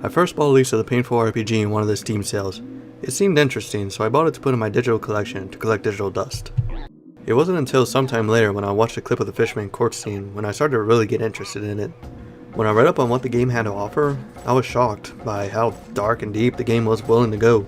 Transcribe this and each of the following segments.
I first bought Lisa the Painful RPG in one of the Steam sales. It seemed interesting, so I bought it to put in my digital collection to collect digital dust. It wasn't until sometime later when I watched a clip of the Fisherman court scene when I started to really get interested in it. When I read up on what the game had to offer, I was shocked by how dark and deep the game was willing to go.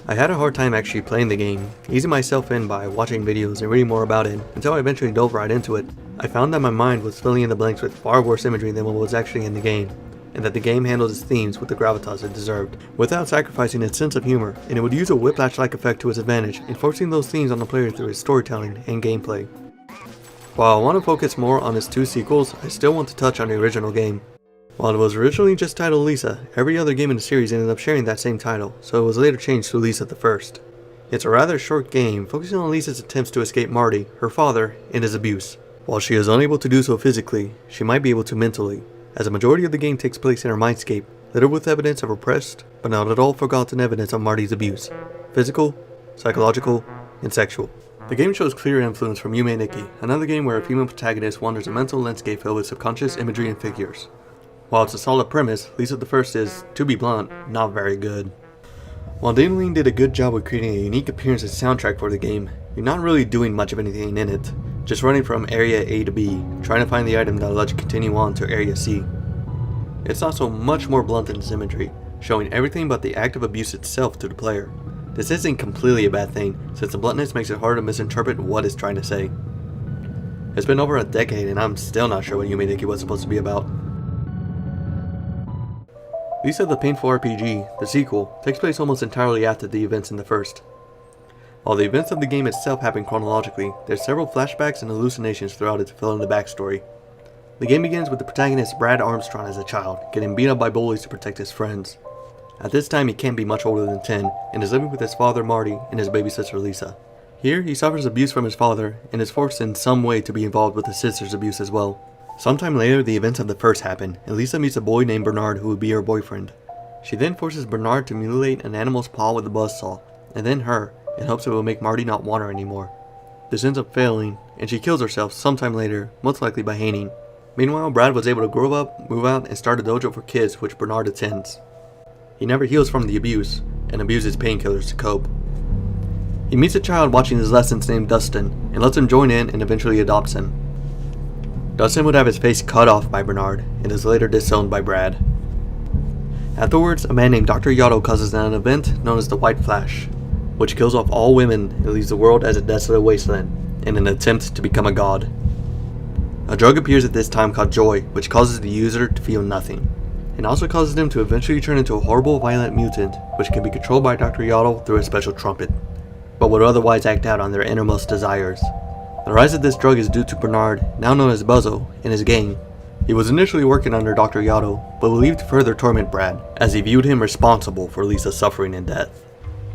I had a hard time actually playing the game, easing myself in by watching videos and reading more about it until I eventually dove right into it. I found that my mind was filling in the blanks with far worse imagery than what was actually in the game, and that the game handled its themes with the gravitas it deserved, without sacrificing its sense of humor, and it would use a whiplash-like effect to its advantage, enforcing those themes on the player through its storytelling and gameplay. While I want to focus more on its two sequels, I still want to touch on the original game. While it was originally just titled Lisa, every other game in the series ended up sharing that same title, so it was later changed to Lisa the First. It's a rather short game, focusing on Lisa's attempts to escape Marty, her father, and his abuse. While she is unable to do so physically, she might be able to mentally, as a majority of the game takes place in her mindscape, littered with evidence of repressed, but not at all forgotten evidence of Marty's abuse. Physical, psychological, and sexual. The game shows clear influence from Yume Nikki, another game where a female protagonist wanders a mental landscape filled with subconscious imagery and figures. While it's a solid premise, Lisa the First is, to be blunt, not very good. While Dameline did a good job with creating a unique appearance and soundtrack for the game, you're not really doing much of anything in it, just running from Area A to B, trying to find the item that'll let you continue on to Area C. It's also much more blunt in its imagery, showing everything but the act of abuse itself to the player. This isn't completely a bad thing, since the bluntness makes it hard to misinterpret what it's trying to say. It's been over a decade and I'm still not sure what Yume Nikki was supposed to be about. Lisa the Painful RPG, the sequel, takes place almost entirely after the events in the first. While the events of the game itself happen chronologically, there's several flashbacks and hallucinations throughout it to fill in the backstory. The game begins with the protagonist Brad Armstrong as a child, getting beat up by bullies to protect his friends. At this time he can't be much older than 10, and is living with his father Marty and his baby sister Lisa. Here he suffers abuse from his father, and is forced in some way to be involved with his sister's abuse as well. Sometime later, the events of the first happen, and Lisa meets a boy named Bernard who would be her boyfriend. She then forces Bernard to mutilate an animal's paw with a buzzsaw, and then her, in hopes it will make Marty not want her anymore. This ends up failing, and she kills herself sometime later, most likely by hanging. Meanwhile, Brad was able to grow up, move out, and start a dojo for kids which Bernard attends. He never heals from the abuse, and abuses painkillers to cope. He meets a child watching his lessons named Dustin, and lets him join in and eventually adopts him. Dustin would have his face cut off by Bernard, and is later disowned by Brad. Afterwards, a man named Dr. Yato causes an event known as the White Flash, which kills off all women and leaves the world as a desolate wasteland, in an attempt to become a god. A drug appears at this time called Joy, which causes the user to feel nothing, and also causes them to eventually turn into a horrible violent mutant, which can be controlled by Dr. Yato through a special trumpet, but would otherwise act out on their innermost desires. The rise of this drug is due to Bernard, now known as Buzzo, and his gang. He was initially working under Dr. Yato, but would leave to further torment Brad, as he viewed him responsible for Lisa's suffering and death.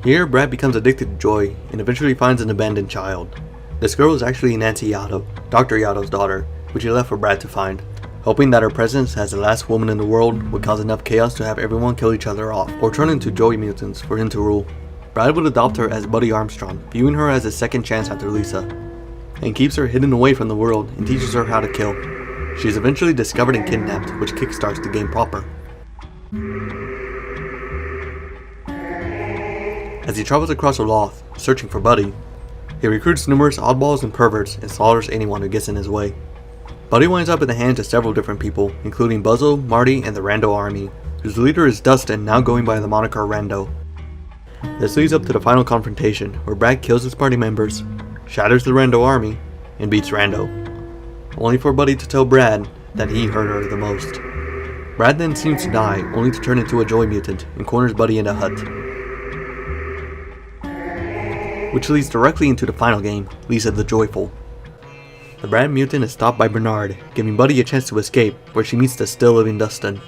Here, Brad becomes addicted to Joy, and eventually finds an abandoned child. This girl is actually Nancy Yato, Dr. Yato's daughter, which he left for Brad to find, hoping that her presence as the last woman in the world would cause enough chaos to have everyone kill each other off, or turn into Joy mutants for him to rule. Brad would adopt her as Buddy Armstrong, viewing her as a second chance after Lisa, and keeps her hidden away from the world and teaches her how to kill. She is eventually discovered and kidnapped, which kickstarts the game proper. As he travels across Oloth, searching for Buddy, he recruits numerous oddballs and perverts and slaughters anyone who gets in his way. Buddy winds up in the hands of several different people, including Buzzo, Marty, and the Rando army, whose leader is Dustin, now going by the moniker Rando. This leads up to the final confrontation, where Brad kills his party members, shatters the Rando army, and beats Rando, only for Buddy to tell Brad that he hurt her the most. Brad then seems to die, only to turn into a Joy mutant and corners Buddy in a hut, which leads directly into the final game, Lisa the Joyful. The Brad mutant is stopped by Bernard, giving Buddy a chance to escape, where she meets the still living Dustin.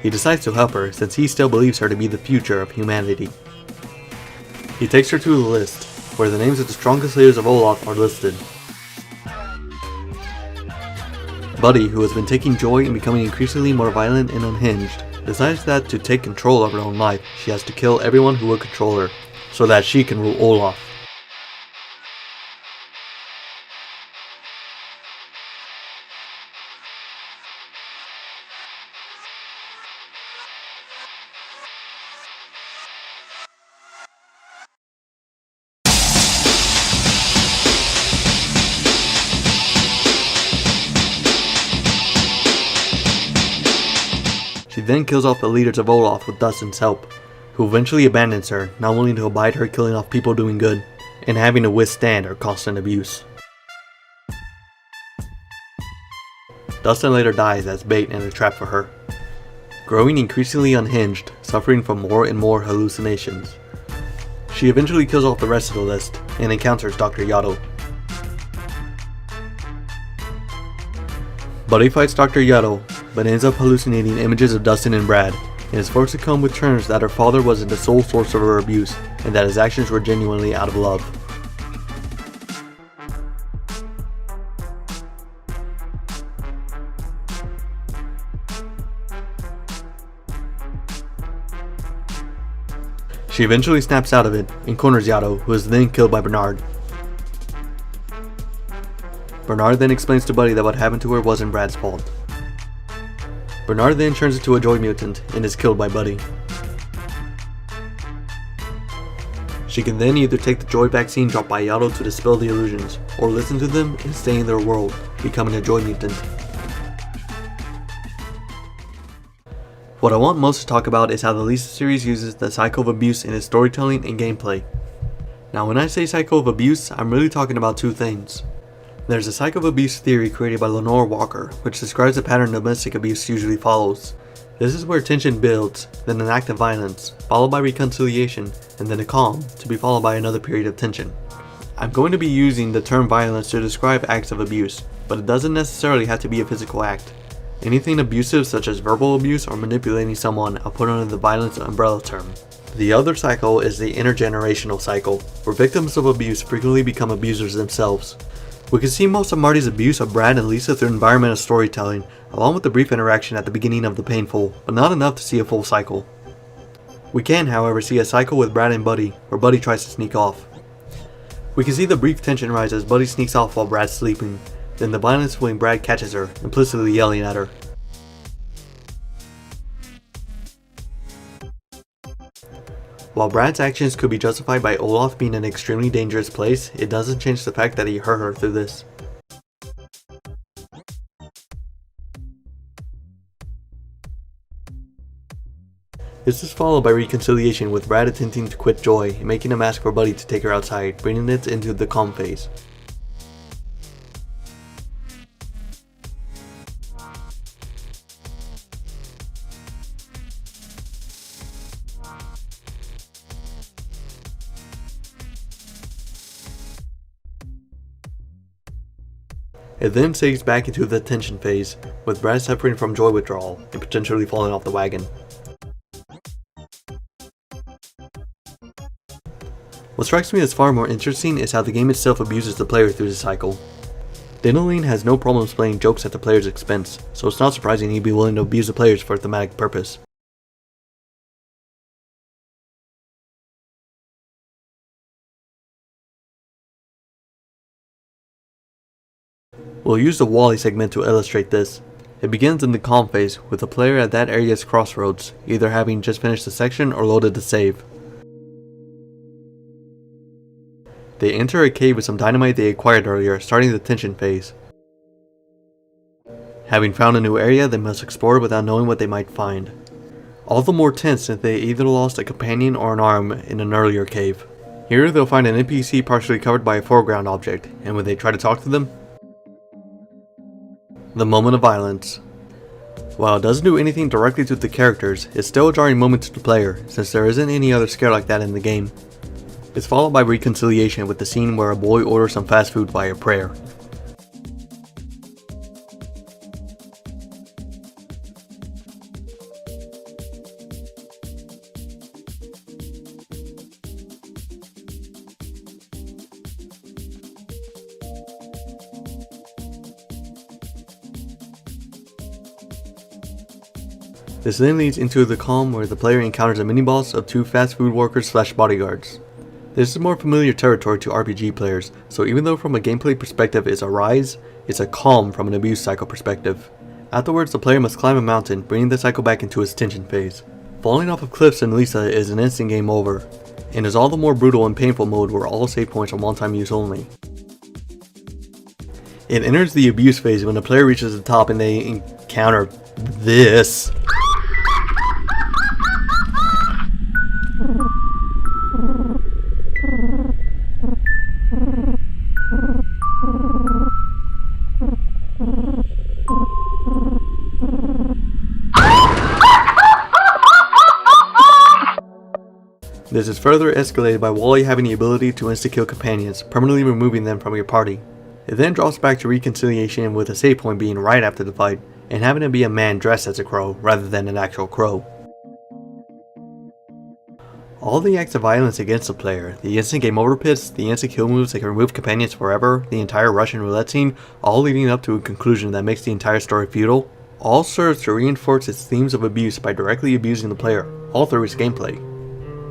He decides to help her since he still believes her to be the future of humanity. He takes her to a list, where the names of the strongest leaders of Olaf are listed. Buddy, who has been taking joy in becoming increasingly more violent and unhinged, decides that to take control of her own life, she has to kill everyone who will control her, so that she can rule Olaf. then kills off the leaders of Olaf with Dustin's help, who eventually abandons her, not willing to abide her killing off people doing good, and having to withstand her constant abuse. Dustin later dies as bait and a trap for her. Growing increasingly unhinged, suffering from more and more hallucinations, she eventually kills off the rest of the list and encounters Dr. Yato. Buddy fights Dr. Yato, but ends up hallucinating images of Dustin and Brad, and is forced to come with terms that her father wasn't the sole source of her abuse, and that his actions were genuinely out of love. She eventually snaps out of it and corners Yato, who is then killed by Bernard. Bernard then explains to Buddy that what happened to her wasn't Brad's fault. Bernard then turns into a joy mutant and is killed by Buddy. She can then either take the joy vaccine dropped by Yato to dispel the illusions, or listen to them and stay in their world, becoming a joy mutant. What I want most to talk about is how the Lisa series uses the cycle of abuse in its storytelling and gameplay. Now when I say cycle of abuse, I'm really talking about two things. There's a cycle of abuse theory created by Lenore Walker, which describes the pattern domestic abuse usually follows. This is where tension builds, then an act of violence, followed by reconciliation, and then a calm, to be followed by another period of tension. I'm going to be using the term violence to describe acts of abuse, but it doesn't necessarily have to be a physical act. Anything abusive such as verbal abuse or manipulating someone I'll put under the violence umbrella term. The other cycle is the intergenerational cycle, where victims of abuse frequently become abusers themselves. We can see most of Marty's abuse of Brad and Lisa through environmental storytelling, along with the brief interaction at the beginning of the painful, but not enough to see a full cycle. We can, however, see a cycle with Brad and Buddy, where Buddy tries to sneak off. We can see the brief tension rise as Buddy sneaks off while Brad's sleeping, then the violence when Brad catches her, implicitly yelling at her. While Brad's actions could be justified by Olaf being in an extremely dangerous place, it doesn't change the fact that he hurt her through this. This is followed by reconciliation with Brad attempting to quit Joy and making him ask for Buddy to take her outside, bringing it into the calm phase. It then sags back into the tension phase, with Brad suffering from joy withdrawal and potentially falling off the wagon. What strikes me as far more interesting is how the game itself abuses the player through the cycle. Danoline has no problems playing jokes at the player's expense, so it's not surprising he'd be willing to abuse the players for a thematic purpose. We'll use the Wally segment to illustrate this. It begins in the calm phase, with the player at that area's crossroads, either having just finished the section or loaded the save. They enter a cave with some dynamite they acquired earlier, starting the tension phase. Having found a new area, they must explore without knowing what they might find. All the more tense since they either lost a companion or an arm in an earlier cave. Here they'll find an NPC partially covered by a foreground object, and when they try to talk to them, the moment of violence. While it doesn't do anything directly to the characters, it's still a jarring moment to the player, since there isn't any other scare like that in the game. It's followed by reconciliation with the scene where a boy orders some fast food via prayer. This then leads into the calm where the player encounters a mini-boss of two fast food workers / bodyguards. This is more familiar territory to RPG players, so even though from a gameplay perspective it's a rise, it's a calm from an abuse cycle perspective. Afterwards the player must climb a mountain, bringing the cycle back into its tension phase. Falling off of cliffs in Lisa is an instant game over, and is all the more brutal in painful mode where all save points are one-time use only. It enters the abuse phase when the player reaches the top and they encounter this. This is further escalated by Wally having the ability to insta-kill companions, permanently removing them from your party. It then drops back to reconciliation with a save point being right after the fight, and having it be a man dressed as a crow rather than an actual crow. All the acts of violence against the player, the instant game over pits, the instant kill moves that can remove companions forever, the entire Russian roulette scene, all leading up to a conclusion that makes the entire story futile, all serves to reinforce its themes of abuse by directly abusing the player, all through its gameplay.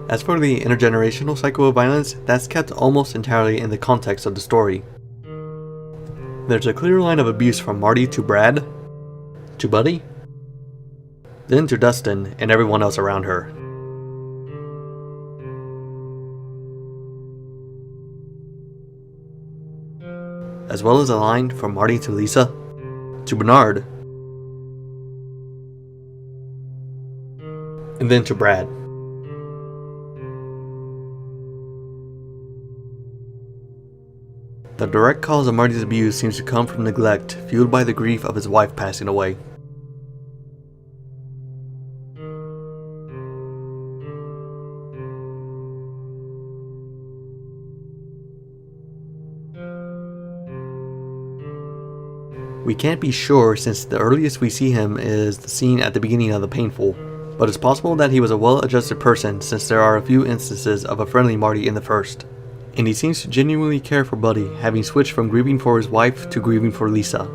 As for the intergenerational cycle of violence, that's kept almost entirely in the context of the story. There's a clear line of abuse from Marty to Brad, to Buddy, then to Dustin and everyone else around her. As well as a line from Marty to Lisa, to Bernard, and then to Brad. The direct cause of Marty's abuse seems to come from neglect, fueled by the grief of his wife passing away. We can't be sure since the earliest we see him is the scene at the beginning of The Painful, but it's possible that he was a well-adjusted person since there are a few instances of a friendly Marty in the first. And he seems to genuinely care for Buddy, having switched from grieving for his wife to grieving for Lisa.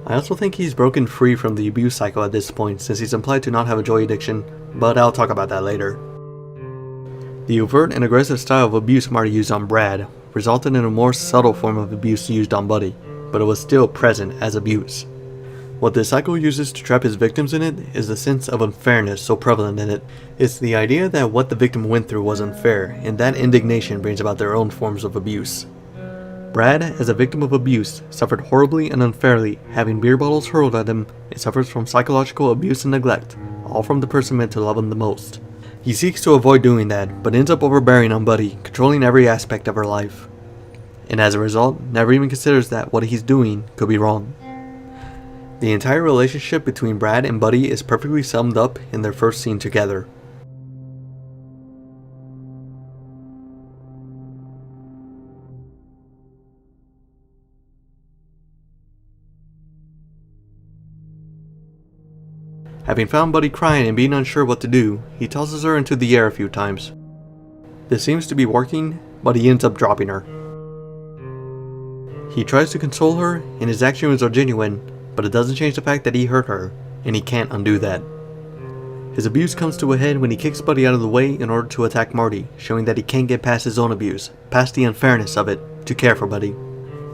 I also think he's broken free from the abuse cycle at this point since he's implied to not have a joy addiction, but I'll talk about that later. The overt and aggressive style of abuse Marty used on Brad resulted in a more subtle form of abuse used on Buddy, but it was still present as abuse. What this cycle uses to trap his victims in it is the sense of unfairness so prevalent in it. It's the idea that what the victim went through was unfair, and that indignation brings about their own forms of abuse. Brad, as a victim of abuse, suffered horribly and unfairly, having beer bottles hurled at him, and suffers from psychological abuse and neglect, all from the person meant to love him the most. He seeks to avoid doing that, but ends up overbearing on Buddy, controlling every aspect of her life. And as a result, never even considers that what he's doing could be wrong. The entire relationship between Brad and Buddy is perfectly summed up in their first scene together. Having found Buddy crying and being unsure what to do, he tosses her into the air a few times. This seems to be working, but he ends up dropping her. He tries to console her, and his actions are genuine, but it doesn't change the fact that he hurt her, and he can't undo that. His abuse comes to a head when he kicks Buddy out of the way in order to attack Marty, showing that he can't get past his own abuse, past the unfairness of it, to care for Buddy.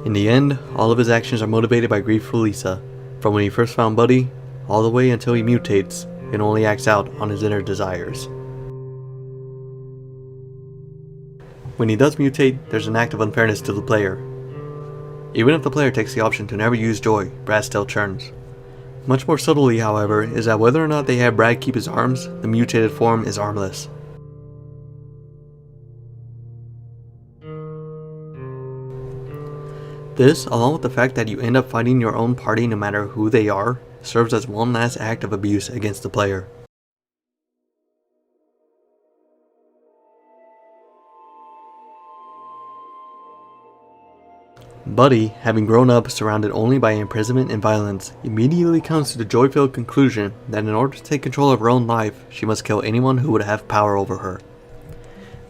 In the end, all of his actions are motivated by grief for Lisa, from when he first found Buddy, all the way until he mutates, and only acts out on his inner desires. When he does mutate, there's an act of unfairness to the player. Even if the player takes the option to never use joy, Brad still churns. Much more subtly, however, is that whether or not they have Brad keep his arms, the mutated form is armless. This, along with the fact that you end up fighting your own party no matter who they are, serves as one last act of abuse against the player. Buddy, having grown up surrounded only by imprisonment and violence, immediately comes to the joy-filled conclusion that in order to take control of her own life, she must kill anyone who would have power over her.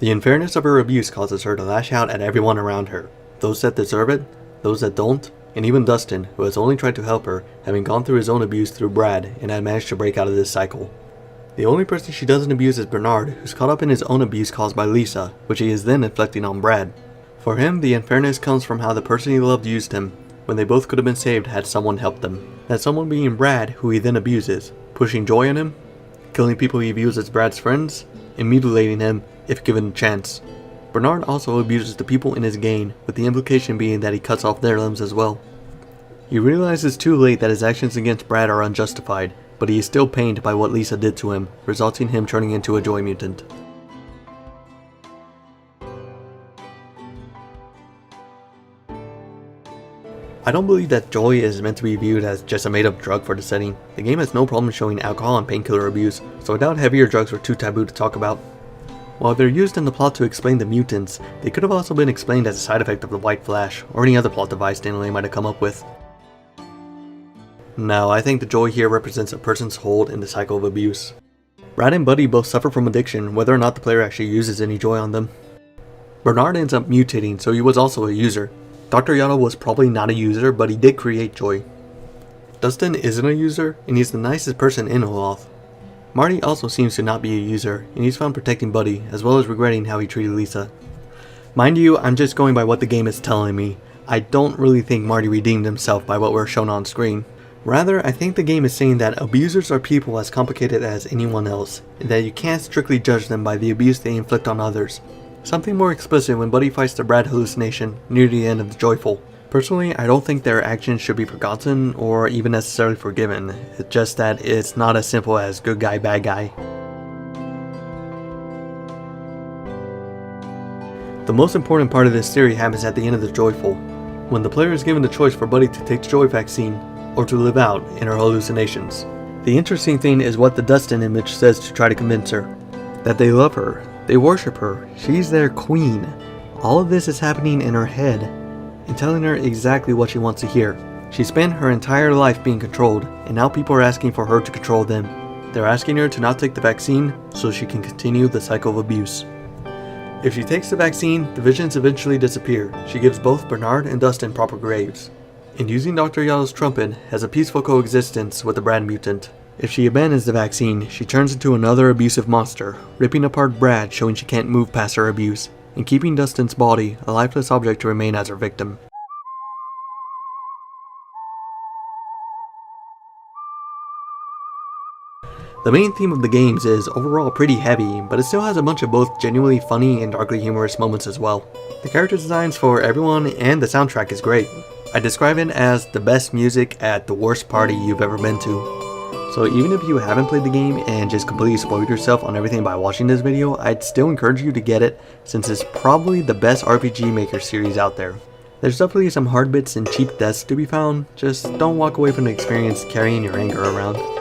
The unfairness of her abuse causes her to lash out at everyone around her, those that deserve it, those that don't, and even Dustin, who has only tried to help her, having gone through his own abuse through Brad and had managed to break out of this cycle. The only person she doesn't abuse is Bernard, who's caught up in his own abuse caused by Lisa, which he is then inflicting on Brad. For him, the unfairness comes from how the person he loved used him, when they both could have been saved had someone helped them. That someone being Brad, who he then abuses, pushing joy on him, killing people he views as Brad's friends, and mutilating him if given a chance. Bernard also abuses the people in his gang, with the implication being that he cuts off their limbs as well. He realizes too late that his actions against Brad are unjustified, but he is still pained by what Lisa did to him, resulting in him turning into a joy mutant. I don't believe that joy is meant to be viewed as just a made-up drug for the setting. The game has no problem showing alcohol and painkiller abuse, so I doubt heavier drugs were too taboo to talk about. While they're used in the plot to explain the mutants, they could have also been explained as a side effect of the White Flash, or any other plot device Stan Lee might have come up with. Now, I think the joy here represents a person's hold in the cycle of abuse. Brad and Buddy both suffer from addiction, whether or not the player actually uses any joy on them. Bernard ends up mutating, so he was also a user. Dr. Yato was probably not a user, but he did create joy. Dustin isn't a user, and he's the nicest person in Olaf. Marty also seems to not be a user, and he's found protecting Buddy, as well as regretting how he treated Lisa. Mind you, I'm just going by what the game is telling me. I don't really think Marty redeemed himself by what we're shown on screen. Rather, I think the game is saying that abusers are people as complicated as anyone else, and that you can't strictly judge them by the abuse they inflict on others. Something more explicit when Buddy fights the Brad hallucination near the end of the Joyful. Personally, I don't think their actions should be forgotten or even necessarily forgiven. It's just that it's not as simple as good guy, bad guy. The most important part of this theory happens at the end of the Joyful, when the player is given the choice for Buddy to take the Joy vaccine or to live out in her hallucinations. The interesting thing is what the Dustin image says to try to convince her. That they love her, they worship her, she's their queen. All of this is happening in her head, and telling her exactly what she wants to hear. She spent her entire life being controlled, and now people are asking for her to control them. They're asking her to not take the vaccine so she can continue the cycle of abuse. If she takes the vaccine, the visions eventually disappear. She gives both Bernard and Dustin proper graves, and using Dr. Yato's trumpet, has a peaceful coexistence with the Brad mutant. If she abandons the vaccine, she turns into another abusive monster, ripping apart Brad, showing she can't move past her abuse, and keeping Dustin's body, a lifeless object, to remain as her victim. The main theme of the games is overall pretty heavy, but it still has a bunch of both genuinely funny and darkly humorous moments as well. The character designs for everyone and the soundtrack is great. I describe it as the best music at the worst party you've ever been to. So even if you haven't played the game and just completely spoiled yourself on everything by watching this video, I'd still encourage you to get it, since it's probably the best RPG Maker series out there. There's definitely some hard bits and cheap deaths to be found, just don't walk away from the experience carrying your anger around.